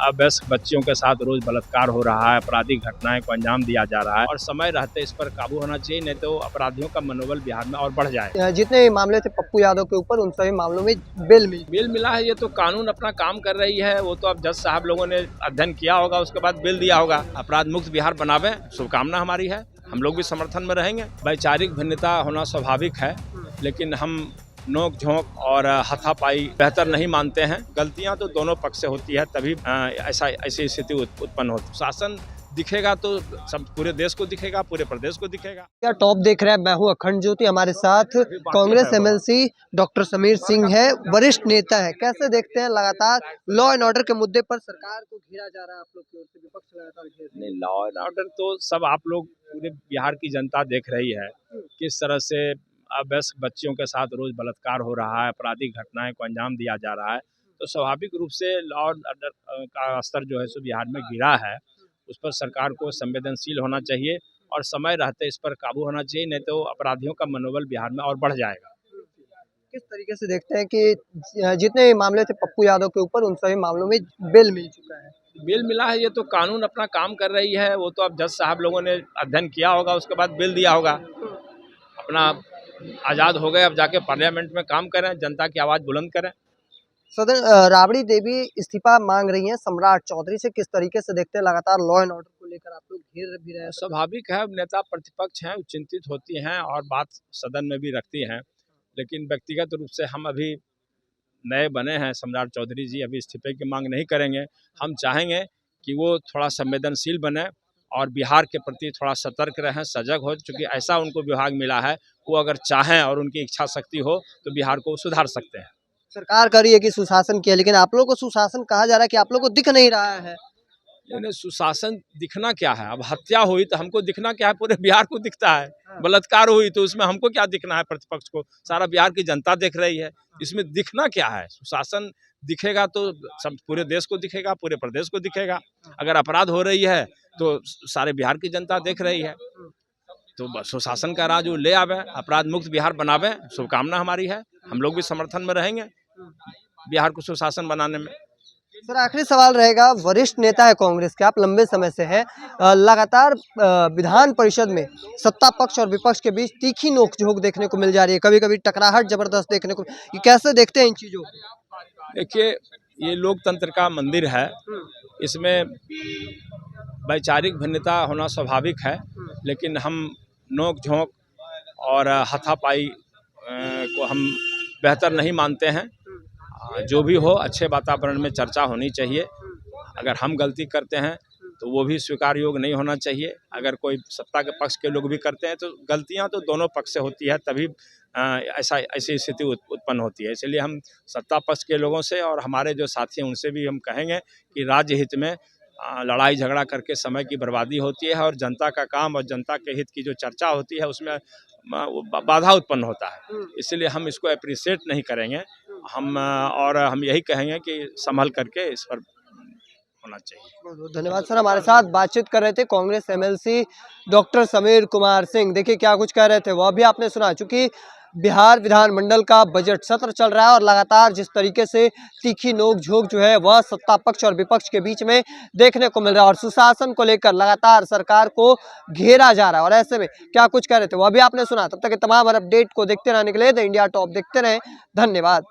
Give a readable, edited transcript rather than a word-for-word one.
अवयस्क बच्चियों के साथ रोज बलात्कार हो रहा है, आपराधिक घटनाएं को अंजाम दिया जा रहा है और समय रहते इस पर काबू होना चाहिए, नहीं तो अपराधियों का मनोबल बिहार में और बढ़ जाएगा। जितने मामले थे पप्पू यादव के ऊपर, उन सभी मामलों में बेल मिला है। ये तो कानून अपना काम कर रही है, वो तो अब जज साहब लोगों ने अध्ययन किया होगा, उसके बाद बेल दिया होगा। अपराध मुक्त बिहार बनावे, शुभकामना हमारी है, हम लोग भी समर्थन में रहेंगे। वैचारिक भिन्नता होना स्वाभाविक है, लेकिन हम नोक झोंक और हाथापाई बेहतर नहीं मानते हैं। गलतियां तो दोनों पक्ष से होती है, तभी ऐसी स्थिति उत्पन्न होती। शासन दिखेगा तो सब पूरे देश को दिखेगा, पूरे प्रदेश को दिखेगा। क्या टॉप देख रहे हैं, मैं हूं अखंड ज्योति। हमारे साथ कांग्रेस एमएलसी डॉक्टर समीर सिंह है, वरिष्ठ नेता है। कैसे देखते हैं लगातार लॉ एंड ऑर्डर के मुद्दे पर सरकार को घेरा जा रहा है, आप लोग की ओर से विपक्ष लगातार घेर रहा है? नहीं, लॉ एंड ऑर्डर तो सब आप लोग पूरे बिहार की जनता देख रही है, किस तरह से अवयस्क बच्चियों के साथ रोज बलात्कार हो रहा है, आपराधिक घटनाएं को अंजाम दिया जा रहा है। तो स्वाभाविक रूप से लॉ एंड ऑर्डर का स्तर जो है सो बिहार में गिरा है। उस पर सरकार को संवेदनशील होना चाहिए और समय रहते इस पर काबू होना चाहिए, नहीं तो अपराधियों का मनोबल बिहार में और बढ़ जाएगा। किस तरीके से देखते हैं कि जितने भी मामले थे पप्पू यादव के ऊपर, उन सभी मामलों में बेल मिल चुका है? बेल मिला है। ये तो कानून अपना काम कर रही है, वो तो अब जज साहब लोगों ने अध्ययन किया होगा, उसके बाद बेल दिया होगा। अपना आज़ाद हो गए, अब जाके पार्लियामेंट में काम करें, जनता की आवाज़ बुलंद करें। सदन राबड़ी देवी इस्तीफा मांग रही हैं सम्राट चौधरी से, किस तरीके से देखते हैं लगातार लॉ एंड ऑर्डर को लेकर आप लोग घेर भी रहे हैं? स्वाभाविक है, नेता प्रतिपक्ष हैं, चिंतित होती हैं और बात सदन में भी रखती हैं, लेकिन व्यक्तिगत रूप से हम अभी नए बने हैं, सम्राट चौधरी जी अभी इस्तीफे की मांग नहीं करेंगे। हम चाहेंगे कि वो थोड़ा संवेदनशील बने और बिहार के प्रति थोड़ा सतर्क रहें, सजग हो, चूँकि ऐसा उनको विभाग मिला है, वो अगर चाहें और उनकी इच्छा शक्ति हो तो बिहार को सुधार सकते हैं। सरकार कह रही है कि सुशासन किया, लेकिन आप लोगों को सुशासन कहा जा रहा है कि आप लोगों को दिख नहीं रहा है। यानी सुशासन दिखना क्या है? अब हत्या हुई तो हमको दिखना क्या है? पूरे बिहार को दिखता है। बलात्कार हुई तो उसमें हमको क्या दिखना है? प्रतिपक्ष को सारा बिहार की जनता देख रही है, इसमें दिखना क्या है? सुशासन दिखेगा तो सब पूरे देश को दिखेगा, पूरे प्रदेश को दिखेगा। अगर अपराध हो रही है तो सारे बिहार की जनता देख रही है, तो बस सुशासन का राज वो ले आवे, अपराध मुक्त बिहार बनावे, शुभकामना हमारी है, हम लोग भी समर्थन में रहेंगे बिहार को सुशासन बनाने में। सर आखिरी सवाल रहेगा, वरिष्ठ नेता है कांग्रेस के, आप लंबे समय से हैं, लगातार विधान परिषद में सत्ता पक्ष और विपक्ष के बीच तीखी नोकझोंक देखने को मिल जा रही है, कभी कभी टकराहट जबरदस्त देखने को, ये कैसे देखते हैं इन चीजों को? देखिए, ये लोकतंत्र का मंदिर है, इसमें वैचारिक भिन्नता होना स्वाभाविक है, लेकिन हम नोक झोंक और हाथापाई को हम बेहतर नहीं मानते हैं। जो भी हो, अच्छे वातावरण में चर्चा होनी चाहिए। अगर हम गलती करते हैं तो वो भी स्वीकार योग्य नहीं होना चाहिए। अगर कोई सत्ता के पक्ष के लोग भी करते हैं तो गलतियां तो दोनों पक्ष से होती है, तभी ऐसी स्थिति उत्पन्न होती है। इसलिए हम सत्ता पक्ष के लोगों से और हमारे जो साथी हैं उनसे भी हम कहेंगे कि राज्य हित में लड़ाई झगड़ा करके समय की बर्बादी होती है और जनता का काम और जनता के हित की जो चर्चा होती है उसमें बाधा उत्पन्न होता है। इसलिए हम इसको अप्रिशिएट नहीं करेंगे। हम यही कहेंगे कि संभल करके इस पर होना चाहिए। बहुत बहुत धन्यवाद सर, हमारे साथ बातचीत कर रहे थे कांग्रेस एमएलसी डॉक्टर समीर कुमार सिंह। देखिए क्या कुछ कह रहे थे वह भी आपने सुना। चूंकि बिहार विधानमंडल का बजट सत्र चल रहा है और लगातार जिस तरीके से तीखी नोकझोंक जो है वह सत्ता पक्ष और विपक्ष के बीच में देखने को मिल रहा है और सुशासन को लेकर लगातार सरकार को घेरा जा रहा है, और ऐसे में क्या कुछ कह रहे थे वह भी आपने सुना। तब तक के तमाम अपडेट को देखते रहने के लिए द इंडिया टॉप देखते रहें। धन्यवाद।